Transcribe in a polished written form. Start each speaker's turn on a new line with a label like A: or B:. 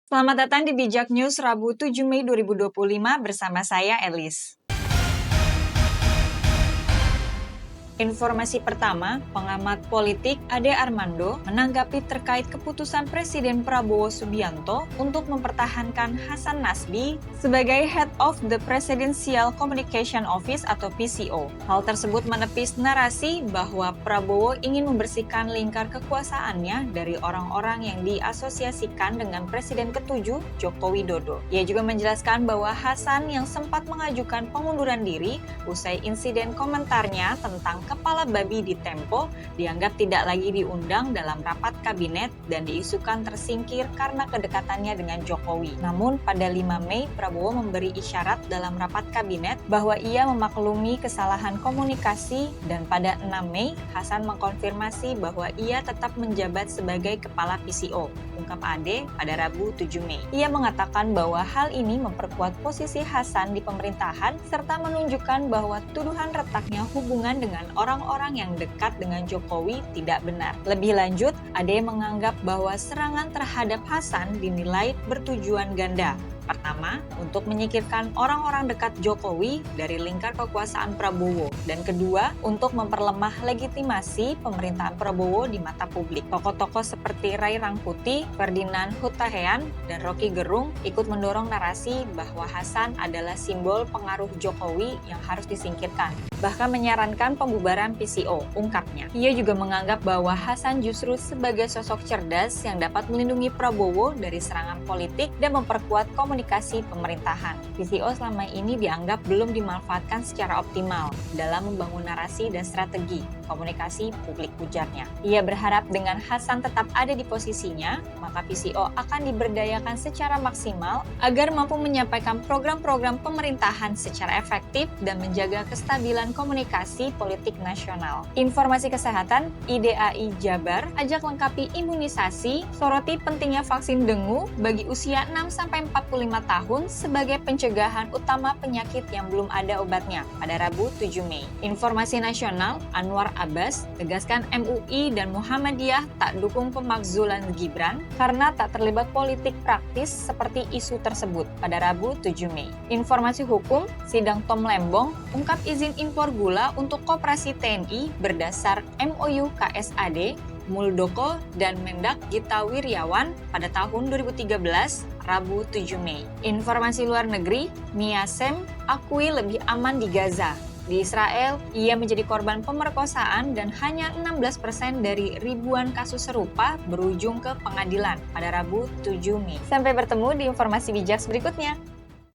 A: Selamat datang di Bijak News Rabu 7 Mei 2025 bersama saya Elis. Informasi pertama, pengamat politik Ade Armando menanggapi terkait keputusan Presiden Prabowo Subianto untuk mempertahankan Hasan Nasbi sebagai Head of the Presidential Communication Office atau PCO. Hal tersebut menepis narasi bahwa Prabowo ingin membersihkan lingkar kekuasaannya dari orang-orang yang diasosiasikan dengan Presiden ke-7 Joko Widodo. Ia juga menjelaskan bahwa Hasan yang sempat mengajukan pengunduran diri usai insiden komentarnya tentang kepala babi di Tempo dianggap tidak lagi diundang dalam rapat kabinet dan diisukan tersingkir karena kedekatannya dengan Jokowi. Namun pada 5 Mei, Prabowo memberi isyarat dalam rapat kabinet bahwa ia memaklumi kesalahan komunikasi dan pada 6 Mei, Hasan mengkonfirmasi bahwa ia tetap menjabat sebagai kepala PCO, ungkap Ade pada Rabu 7 Mei. Ia mengatakan bahwa hal ini memperkuat posisi Hasan di pemerintahan serta menunjukkan bahwa tuduhan retaknya hubungan dengan orang-orang yang dekat dengan Jokowi tidak benar. Lebih lanjut, Ade menganggap bahwa serangan terhadap Hasan dinilai bertujuan ganda. Pertama, untuk menyingkirkan orang-orang dekat Jokowi dari lingkar kekuasaan Prabowo. Dan kedua, untuk memperlemah legitimasi pemerintahan Prabowo di mata publik. Tokoh-tokoh seperti Ray Rangkuti, Ferdinand Hutahean, dan Rocky Gerung ikut mendorong narasi bahwa Hasan adalah simbol pengaruh Jokowi yang harus disingkirkan. Bahkan menyarankan pembubaran PCO, ungkapnya. Ia juga menganggap bahwa Hasan justru sebagai sosok cerdas yang dapat melindungi Prabowo dari serangan politik dan memperkuat komunikasi pemerintahan. PCO selama ini dianggap belum dimanfaatkan secara optimal dalam membangun narasi dan strategi komunikasi publik, ujarnya. Ia berharap dengan Hasan tetap ada di posisinya, maka PCO akan diberdayakan secara maksimal agar mampu menyampaikan program-program pemerintahan secara efektif dan menjaga kestabilan komunikasi politik nasional. Informasi kesehatan, IDAI Jabar ajak lengkapi imunisasi, soroti pentingnya vaksin dengue bagi usia 6-45 tahun sebagai pencegahan utama penyakit yang belum ada obatnya pada Rabu 7 Mei. Informasi nasional, Anwar Abbas tegaskan MUI dan Muhammadiyah tak dukung pemakzulan Gibran karena tak terlibat politik praktis seperti isu tersebut pada Rabu 7 Mei. Informasi hukum, sidang Tom Lembong ungkap izin impor gula untuk koperasi TNI berdasar MOU KSAD, Muldoko dan Mendak Gita Wirjawan pada tahun 2013, Rabu 7 Mei. Informasi luar negeri, Miasem akui lebih aman di Gaza. Di Israel, ia menjadi korban pemerkosaan dan hanya 16% dari ribuan kasus serupa berujung ke pengadilan pada Rabu 7 Mei. Sampai bertemu di informasi bijak berikutnya.